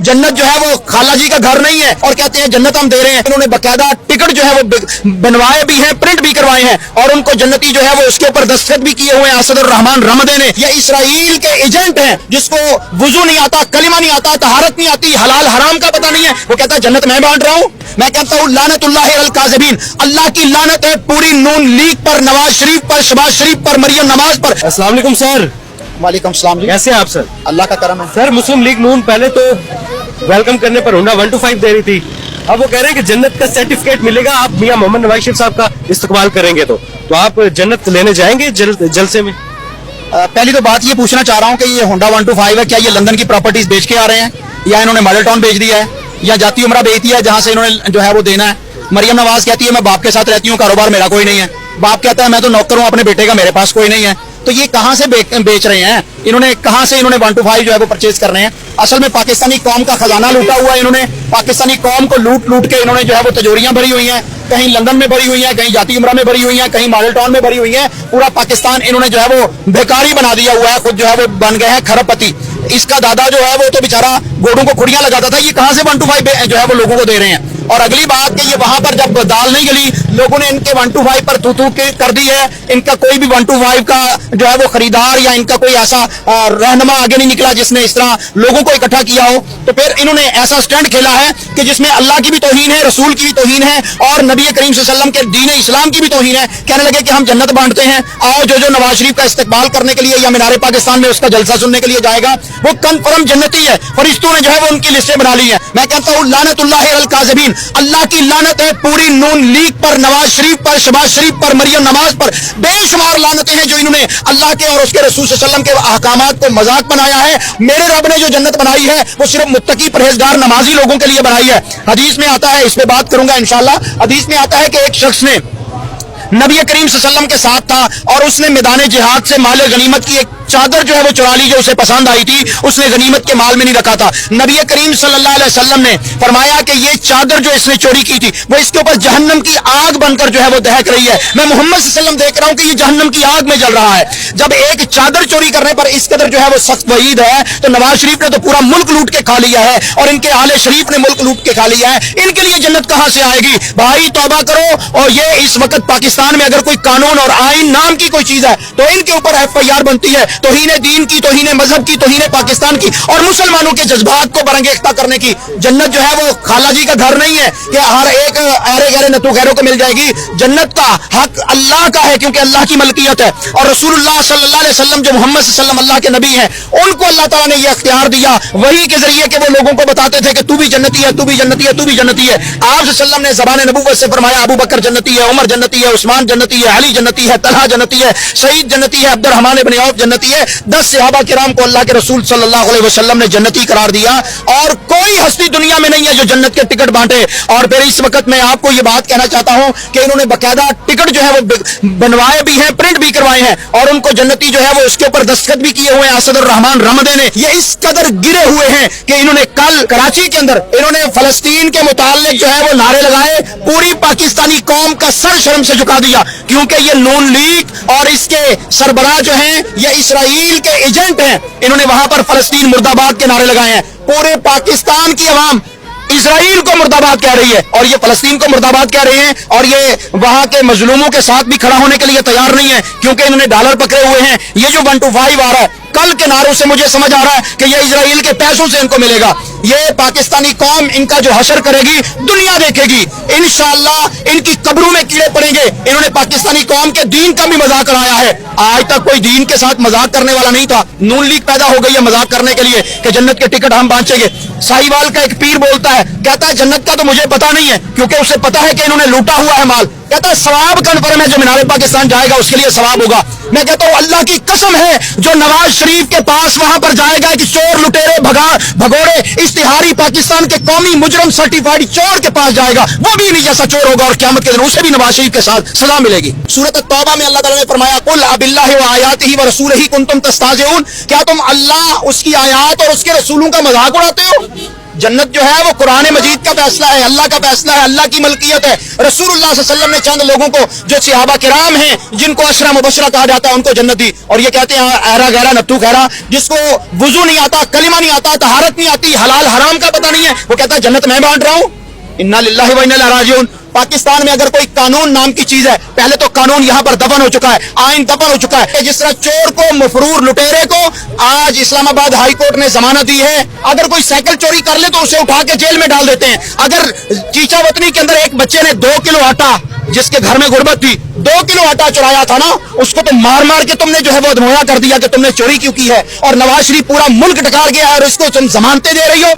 जन्नत जो है वो खाला जी का घर नहीं है और कहते हैं जन्नत हम दे रहे हैं। इन्होंने बकायदा टिकट जो है वो बनवाए भी हैं, प्रिंट भी करवाए हैं और उनको जन्नती जो है वो उसके ऊपर दस्तखत भी किए हुए हैं असद रहमान रमदे ने। ये इसराइल के एजेंट हैं जिसको वुजू नहीं आता, कलिमा नहीं आता, तहारत नहीं आती, हलाल हराम का पता नहीं है, वो कहता है जन्नत मैं बांट रहा हूँ। मैं कहता हूँ लानतुल्लाह अल काज़िबीन, अल्लाह की लानत है पूरी नून लीग पर, नवाज शरीफ पर, शहबाज शरीफ पर, मरियम नवाज पर। अस्सलाम वालेकुम सर। वालेकुम सलाम जी। कैसे हैं आप सर? अल्लाह का करम है। सर मुस्लिम लीग नून पहले तो वेलकम करने पर हुंडा 125 दे रही थी, अब वो कह रहे हैं कि जन्नत का सर्टिफिकेट मिलेगा आप मियां मोहम्मद नवाज शरीफ साहब का इस्तकबाल करेंगे तो आप जन्नत लेने जाएंगे जलसे में? पहली तो बात ये पूछना चाह रहा हूँ कि ये होंडा 125 है, क्या ये लंदन की प्रॉपर्टीज बेच के आ रहे हैं या इन्होंने मॉडल टाउन बेच दिया है या जाती उमरा बेच दिया है जहाँ से इन्होंने जो है वो देना है? मरियम नवाज कहती है मैं बाप के साथ रहती हूँ, कारोबार मेरा कोई नहीं है। बाप कहता है मैं तो नौकर हूँ अपने बेटे का, मेरे पास कोई नहीं है। तो ये कहाँ से बेच रहे हैं इन्होंने, कहाँ से इन्होंने 125 जो है वो परचेज कर रहे हैं? असल में पाकिस्तानी कौम का खजाना लूटा हुआ है इन्होंने, पाकिस्तानी कौम को लूट के इन्होंने जो है वो तिजोरियां भरी हुई हैं, कहीं लंदन में भरी हुई हैं, कहीं जाती उमरा में भरी हुई हैं, कहीं मॉडल टाउन में भरी हुई हैं। पूरा पाकिस्तान इन्होंने जो है वो बेकारी बना दिया हुआ है, खुद जो है वो बन गए हैं खरबपति। इसका दादा जो है वो तो बेचारा गोडों को खुड़ियां लगाता था, ये कहाँ से 125 जो है वो लोगों को दे रहे हैं? और अगली बात कि ये वहां पर जब दाल नहीं गली, लोगों ने इनके 125 पर थू कर दी है। इनका कोई भी 125 का जो है वो खरीदार या इनका कोई ऐसा रहनुमा आगे नहीं निकला जिसने इस तरह लोगों को इकट्ठा किया हो। तो फिर इन्होंने ऐसा स्टंट खेला है कि जिसमें अल्लाह की भी तौहीन है, रसूल की भी तौहीन है और नबी करीम सल्लल्लाहु अलैहि वसल्लम के दीन इस्लाम की भी तौहीन है। कहने लगे कि हम जन्नत बांटते हैं, आओ जो नवाज शरीफ का इस्तकबाल करने के लिए या मीनारे पाकिस्तान में उसका जलसा सुनने के लिए जाएगा वो कन्फर्म जन्नती है। फरिश्तों ने जो है वो उनकी लिस्टें बना ली है। मैं कहता हूँ लानतुल्लाह अल काज़िबीन, अल्लाह की लानत है पूरी नून लीग पर, नवाज शरीफ पर, शहबाज शरीफ पर, मरियम नवाज पर। बेशुमार लानतें हैं जो इन्होंने अल्लाह के और उसके रसूल सल्लल्लाहु अलैहि वसल्लम के अहकामात को मजाक बनाया है। मेरे रब ने जो जन्नत बनाई है वो सिर्फ मुत्तकी परहेजगार नमाजी लोगों के लिए बनाई है। हदीस में आता है, इस पे बात करूंगा इंशाल्लाह, हदीस में आता है कि एक शख्स ने नबी करीम सल्लल्लाहु अलैहि वसल्लम के साथ था और उसने मैदान जिहाद से माल गनीमत की एक चादर जो है वो चुरा ली जो उसे पसंद आई थी, उसने गनीमत के माल में नहीं रखा था। नबी करीम सल्लल्लाहु अलैहि वसल्लम ने फरमाया कि ये चादर जो इसने चोरी की थी वो इसके ऊपर जहन्नम की आग बनकर जो है वो दहक रही है। मैं मोहम्मद सल्लल्लाहु अलैहि वसल्लम देख रहा हूं कि ये जहन्नम की आग में जल रहा है। जब एक चादर चोरी करने पर इस कदर जो है वो सख्त वईद है तो नवाज शरीफ ने तो पूरा मुल्क लूट के खा लिया है और इनके आले शरीफ ने मुल्क लूट के खा लिया है। इनके लिए जन्नत कहां से आएगी? भाई तौबा करो। और ये इस वक्त पाकिस्तान में अगर कोई कानून और आइन नाम की कोई चीज है तो इनके ऊपर FIR बनती है, तौहीन दीन की, तौहीन मजहब की, तौहीन पाकिस्तान की और मुसलमानों के जज्बात को बरंगेख्ता करने की। जन्नत जो है वो खाला जी का घर नहीं है कि हर एक अरे गहरे नतू गैरों को मिल जाएगी। जन्नत का हक अल्लाह का है क्योंकि अल्लाह की मलकियत है और रसूलुल्लाह सल्लल्लाहु अलैहि वसल्लम जो मोहम्मद सल्लल्लाहु अलैहि वसल्लम अल्लाह के नबी हैं उनको अल्लाह ताला ने ये अख्तियार दिया वही के जरिए कि वो लोगों को बताते थे कि तू भी जन्नती है, तू भी जन्नती है, तू भी जन्नती है। आप सल्लल्लाहु ने ज़बान नबुव्वत से फरमाया अबू बकर जन्नती है, उमर जन्नती है, उस्मान जन्नती है, अली जन्नती है, तलहा जन्नती है, सईद जन्नती है, अब्दुर्रहमान इब्न औफ जन्नती है। 10 सहाबा किराम को अल्लाह के रसूल सल्लल्लाहु अलैहि वसल्लम ने जन्नती करार दिया और कोई हस्ती दुनिया में नहीं है जो जन्नत के टिकट बांटे। और फिर इस वक्त मैं आपको ये बात कहना चाहता हूं कि इन्होंने बकायदा टिकट जो है वो बनवाए भी हैं, प्रिंट भी करवाए हैं और उनको जन्नती जो है वो उसके ऊपर दस्तखत भी किए हुए हैं असद रहमान रमदे ने। ये इस कदर गिरे हुए हैं कि इन्होंने कल कराची के अंदर इन्होंने फलस्तीन के मुताल्लिक जो है वो नारे लगाए, पूरी पाकिस्तानी कौम का सर शर्म से झुका दिया क्योंकि ये नून लीग और इसके सरबराह जो हैं ये इसराइल के एजेंट हैं। इन्होंने वहां पर फलस्तीन मुर्दाबाद के नारे लगाए हैं। पूरे पाकिस्तान की अवाम इसराइल को मुर्दाबाद कह रही है और ये फलस्तीन को मुर्दाबाद कह रहे हैं और ये वहां के मजलूमों के साथ भी खड़ा होने के लिए तैयार नहीं है क्योंकि इन्होंने डॉलर पकड़े हुए हैं। ये जो 125 आ रहा है कल के नारों से मुझे समझ आ रहा है कि ये इजराइल के पैसों से इनको मिलेगा। ये पाकिस्तानी कौम इनका जो हशर करेगी दुनिया देखेगी इंशाअल्लाह। इनकी कब्रों में कीड़े पड़ेंगे। इन्होंने पाकिस्तानी कौम के दीन का भी मजाक उड़ाया है। आज तक कोई दीन के साथ मजाक करने वाला नहीं था। नून लीग पैदा हो गई है मजाक करने के लिए कि जन्नत के टिकट हम बांटेंगे। साहिवाल का एक पीर बोलता है, कहता है जन्नत का तो मुझे पता नहीं है क्योंकि उसे पता है कि इन्होंने लूटा हुआ है माल। कहता है सवाब कन्फर्म है, जो मीनारे पाकिस्तान जाएगा उसके लिए सवाब होगा। मैं कहता हूं अल्लाह की कसम है जो नवाज शरीफ के पास वहां पर जाएगा कि चोर लुटेरे भगोड़े इश्तिहारी पाकिस्तान के कौमी मुजरम सर्टिफाइड चोर के पास जाएगा वो भी नहीं जैसा चोर होगा और क़यामत के दिन उसे भी नवाज शरीफ के साथ सजा मिलेगी। सूरत तौबा में अल्लाह ताला ने फरमाया कुल अबिल्लाहि व आयातिही व रसूलिही कुंतुम तस्ताज़िऊन, क्या तुम अल्लाह उसकी आयात और उसके रसूलों का मजाक उड़ाते हो? जन्नत जो है वो कुरान मजीद का फैसला है, अल्लाह का फैसला है, अल्लाह की मलकियत है। रसूलुल्लाह सल्लल्लाहु अलैहि वसल्लम ने चंद लोगों को जो सहाबा किराम हैं, जिनको अशरा मुबशरा कहा जाता है, उनको जन्नत दी। और ये कहते हैं ऐरा गहरा नत्थू खैरा, जिसको वुजू नहीं आता, कलिमा नहीं आता, तहारत नहीं आती, हलाल हराम का पता नहीं है, वो कहता है जन्नत मैं बांट रहा हूँ। इन्ना लिल्लाहि व इन्ना इलैहि राजिऊन। पाकिस्तान में अगर कोई कानून नाम की चीज है, पहले तो कानून यहाँ पर दफन हो चुका है, आइन दफन हो चुका है। जिस तरह चोर को, मफरूर लुटेरे को आज इस्लामाबाद हाई कोर्ट ने जमानत दी है, अगर कोई साइकिल चोरी कर ले तो उसे उठा के जेल में डाल देते हैं। अगर चीचा वतनी के अंदर एक बच्चे ने 2 किलो आटा, जिसके घर में गुर्बत थी, 2 किलो आटा चुराया था ना, उसको तो मार मार के तुमने जो है वो अधमोया कर दिया कि तुमने चोरी क्यों की है। और नवाज शरीफ पूरा मुल्क डकार गया है और इसको तुम जमानतें दे रही हो।